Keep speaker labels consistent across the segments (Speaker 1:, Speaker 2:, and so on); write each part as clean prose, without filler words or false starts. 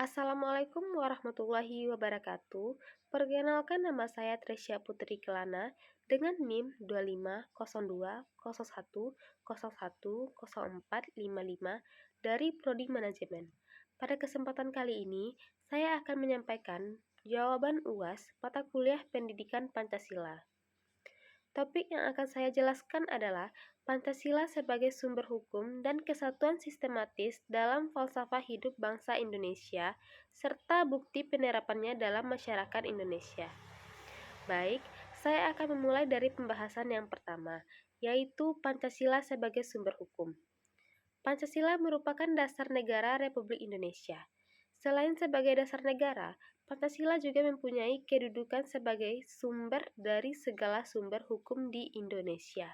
Speaker 1: Assalamualaikum warahmatullahi wabarakatuh. Perkenalkan, nama saya Tresya Putri Kelana dengan NIM 250201010455 dari Prodi Manajemen. Pada kesempatan kali ini, saya akan menyampaikan jawaban UAS mata kuliah Pendidikan Pancasila. Topik yang akan saya jelaskan adalah Pancasila sebagai sumber hukum dan kesatuan sistematis dalam falsafah hidup bangsa Indonesia, serta bukti penerapannya dalam masyarakat Indonesia. Baik, saya akan memulai dari pembahasan yang pertama, yaitu Pancasila sebagai sumber hukum. Pancasila merupakan dasar negara Republik Indonesia. Selain sebagai dasar negara, Pancasila juga mempunyai kedudukan sebagai sumber dari segala sumber hukum di Indonesia.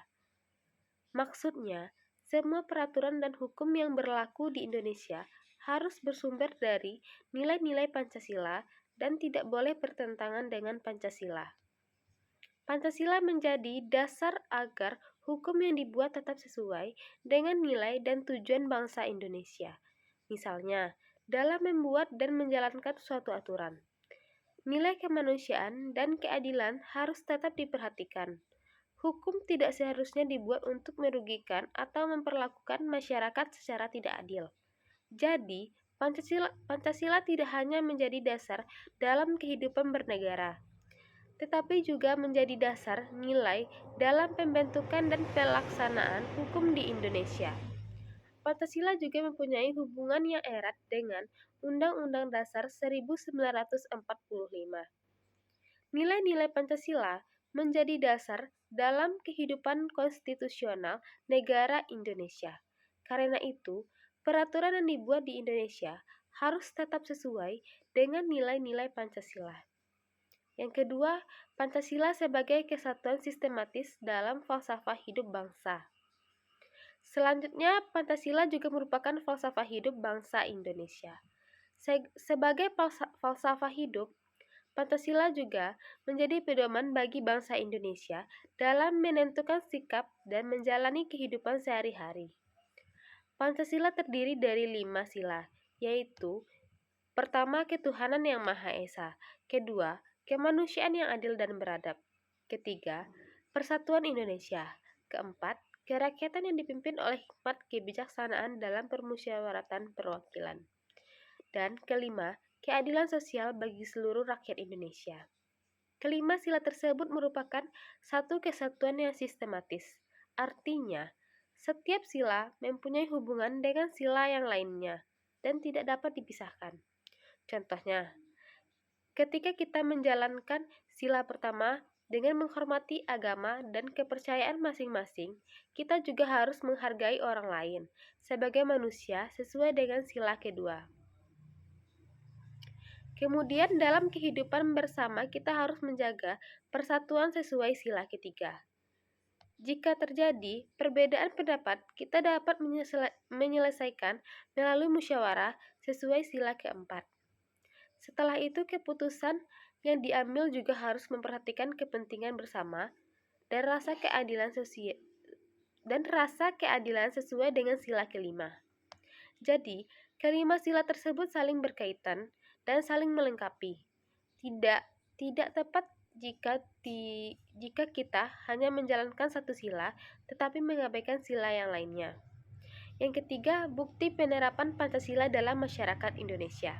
Speaker 1: Maksudnya, semua peraturan dan hukum yang berlaku di Indonesia harus bersumber dari nilai-nilai Pancasila dan tidak boleh bertentangan dengan Pancasila. Pancasila menjadi dasar agar hukum yang dibuat tetap sesuai dengan nilai dan tujuan bangsa Indonesia. Misalnya, dalam membuat dan menjalankan suatu aturan, nilai kemanusiaan dan keadilan harus tetap diperhatikan. Hukum tidak seharusnya dibuat untuk merugikan atau memperlakukan masyarakat secara tidak adil. Jadi, Pancasila tidak hanya menjadi dasar dalam kehidupan bernegara, tetapi juga menjadi dasar nilai dalam pembentukan dan pelaksanaan hukum di Indonesia. Pancasila juga mempunyai hubungan yang erat dengan Undang-Undang Dasar 1945. Nilai-nilai Pancasila menjadi dasar dalam kehidupan konstitusional negara Indonesia. Karena itu, peraturan yang dibuat di Indonesia harus tetap sesuai dengan nilai-nilai Pancasila. Yang kedua, Pancasila sebagai kesatuan sistematis dalam falsafah hidup bangsa. Selanjutnya, Pancasila juga merupakan falsafah hidup bangsa Indonesia. Sebagai falsafah hidup, Pancasila juga menjadi pedoman bagi bangsa Indonesia dalam menentukan sikap dan menjalani kehidupan sehari-hari. Pancasila terdiri dari 5 sila, yaitu: pertama, ketuhanan yang Maha Esa; kedua, kemanusiaan yang adil dan beradab; ketiga, persatuan Indonesia; keempat, kerakyatan yang dipimpin oleh hikmat kebijaksanaan dalam permusyawaratan perwakilan; dan kelima, keadilan sosial bagi seluruh rakyat Indonesia. Kelima sila tersebut merupakan satu kesatuan yang sistematis. Artinya, setiap sila mempunyai hubungan dengan sila yang lainnya dan tidak dapat dipisahkan. Contohnya, ketika kita menjalankan sila pertama dengan menghormati agama dan kepercayaan masing-masing, kita juga harus menghargai orang lain sebagai manusia sesuai dengan sila kedua. Kemudian dalam kehidupan bersama kita harus menjaga persatuan sesuai sila ketiga. Jika terjadi perbedaan pendapat, kita dapat menyelesaikan melalui musyawarah sesuai sila keempat. Setelah itu, keputusan yang diambil juga harus memperhatikan kepentingan bersama dan rasa keadilan sesuai dengan sila kelima. Jadi, kelima sila tersebut saling berkaitan dan saling melengkapi. Tidak tepat jika kita hanya menjalankan satu sila tetapi mengabaikan sila yang lainnya. Yang ketiga, bukti penerapan Pancasila dalam masyarakat Indonesia.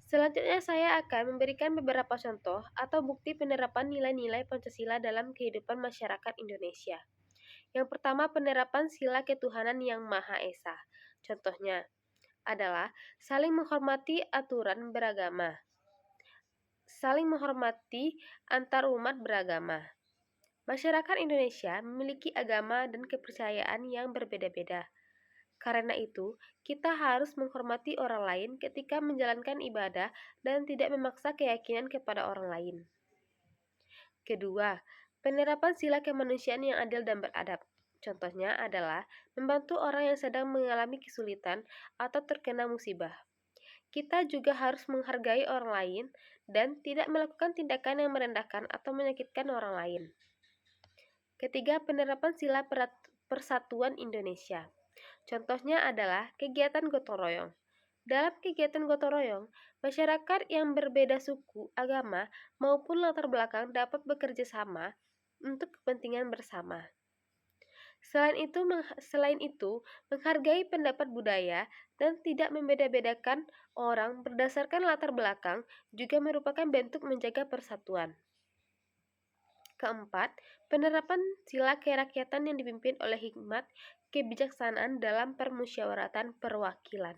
Speaker 1: Selanjutnya saya akan memberikan beberapa contoh atau bukti penerapan nilai-nilai Pancasila dalam kehidupan masyarakat Indonesia. Yang pertama, penerapan sila ketuhanan yang Maha Esa. Contohnya adalah saling menghormati aturan beragama, saling menghormati antar umat beragama. Masyarakat Indonesia memiliki agama dan kepercayaan yang berbeda-beda. Karena itu, kita harus menghormati orang lain ketika menjalankan ibadah dan tidak memaksa keyakinan kepada orang lain. Kedua, penerapan sila kemanusiaan yang adil dan beradab. Contohnya adalah membantu orang yang sedang mengalami kesulitan atau terkena musibah. Kita juga harus menghargai orang lain dan tidak melakukan tindakan yang merendahkan atau menyakitkan orang lain. Ketiga, penerapan sila persatuan Indonesia. Contohnya adalah kegiatan gotong royong. Dalam kegiatan gotong royong, masyarakat yang berbeda suku, agama, maupun latar belakang dapat bekerja sama untuk kepentingan bersama. Selain itu, menghargai pendapat budaya dan tidak membeda-bedakan orang berdasarkan latar belakang juga merupakan bentuk menjaga persatuan. Keempat, penerapan sila kerakyatan yang dipimpin oleh hikmat kebijaksanaan dalam permusyawaratan perwakilan.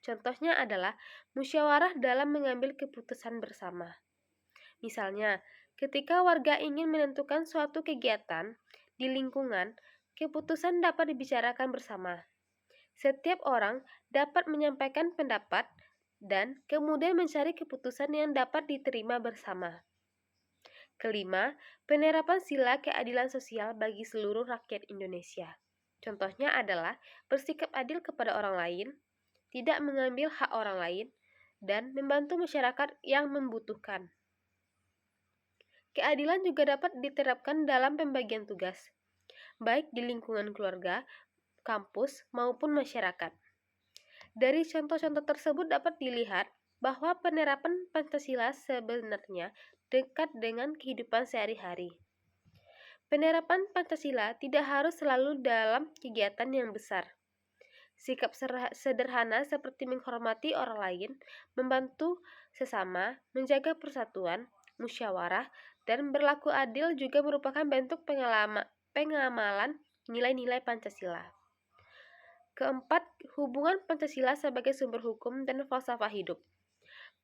Speaker 1: Contohnya adalah musyawarah dalam mengambil keputusan bersama. Misalnya, ketika warga ingin menentukan suatu kegiatan di lingkungan, keputusan dapat dibicarakan bersama. Setiap orang dapat menyampaikan pendapat dan kemudian mencari keputusan yang dapat diterima bersama. Kelima, penerapan sila keadilan sosial bagi seluruh rakyat Indonesia. Contohnya adalah bersikap adil kepada orang lain, tidak mengambil hak orang lain, dan membantu masyarakat yang membutuhkan. Keadilan juga dapat diterapkan dalam pembagian tugas, baik di lingkungan keluarga, kampus, maupun masyarakat. Dari contoh-contoh tersebut dapat dilihat bahwa penerapan Pancasila sebenarnya dekat dengan kehidupan sehari-hari. Penerapan Pancasila tidak harus selalu dalam kegiatan yang besar. Sikap sederhana seperti menghormati orang lain, membantu sesama, menjaga persatuan, musyawarah, dan berlaku adil juga merupakan bentuk pengamalan nilai-nilai Pancasila. Keempat, hubungan Pancasila sebagai sumber hukum dan falsafah hidup.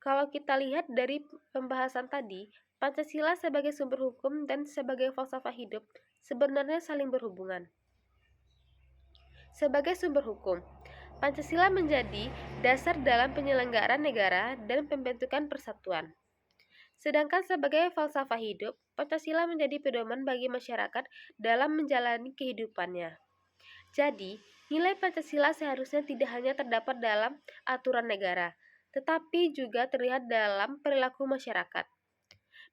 Speaker 1: Kalau kita lihat dari pembahasan tadi, Pancasila sebagai sumber hukum dan sebagai falsafah hidup sebenarnya saling berhubungan. Sebagai sumber hukum, Pancasila menjadi dasar dalam penyelenggaraan negara dan pembentukan persatuan. Sedangkan sebagai falsafah hidup, Pancasila menjadi pedoman bagi masyarakat dalam menjalani kehidupannya. Jadi, nilai Pancasila seharusnya tidak hanya terdapat dalam aturan negara, tetapi juga terlihat dalam perilaku masyarakat.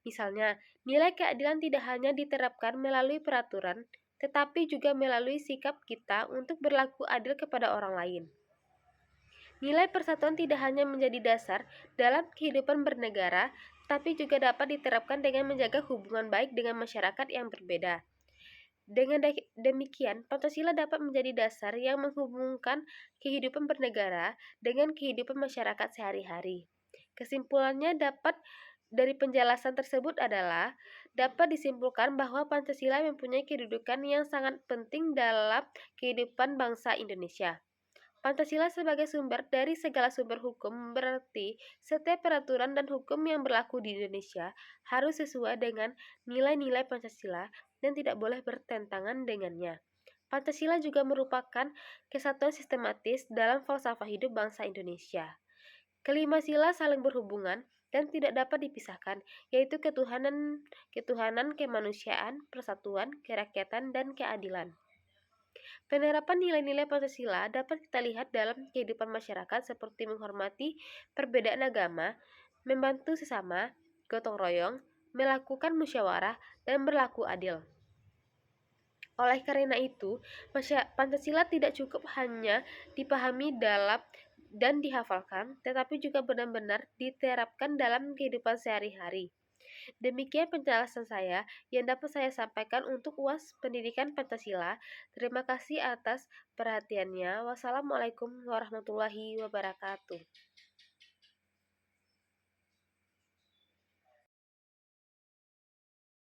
Speaker 1: Misalnya, nilai keadilan tidak hanya diterapkan melalui peraturan, tetapi juga melalui sikap kita untuk berlaku adil kepada orang lain. Nilai persatuan tidak hanya menjadi dasar dalam kehidupan bernegara, tapi juga dapat diterapkan dengan menjaga hubungan baik dengan masyarakat yang berbeda. Dengan demikian, Pancasila dapat menjadi dasar yang menghubungkan kehidupan bernegara dengan kehidupan masyarakat sehari-hari. Kesimpulannya dari penjelasan tersebut adalah dapat disimpulkan bahwa Pancasila mempunyai kedudukan yang sangat penting dalam kehidupan bangsa Indonesia. Pancasila sebagai sumber dari segala sumber hukum berarti setiap peraturan dan hukum yang berlaku di Indonesia harus sesuai dengan nilai-nilai Pancasila dan tidak boleh bertentangan dengannya. Pancasila juga merupakan kesatuan sistematis dalam falsafah hidup bangsa Indonesia. Kelima sila saling berhubungan dan tidak dapat dipisahkan, yaitu ketuhanan, kemanusiaan, persatuan, kerakyatan, dan keadilan. Penerapan nilai-nilai Pancasila dapat kita lihat dalam kehidupan masyarakat seperti menghormati perbedaan agama, membantu sesama, gotong royong, melakukan musyawarah, dan berlaku adil. Oleh karena itu, Pancasila tidak cukup hanya dipahami dalam dan dihafalkan, tetapi juga benar-benar diterapkan dalam kehidupan sehari-hari. Demikian penjelasan saya yang dapat saya sampaikan untuk UAS Pendidikan Pancasila. Terima kasih atas perhatiannya. Wassalamualaikum warahmatullahi wabarakatuh.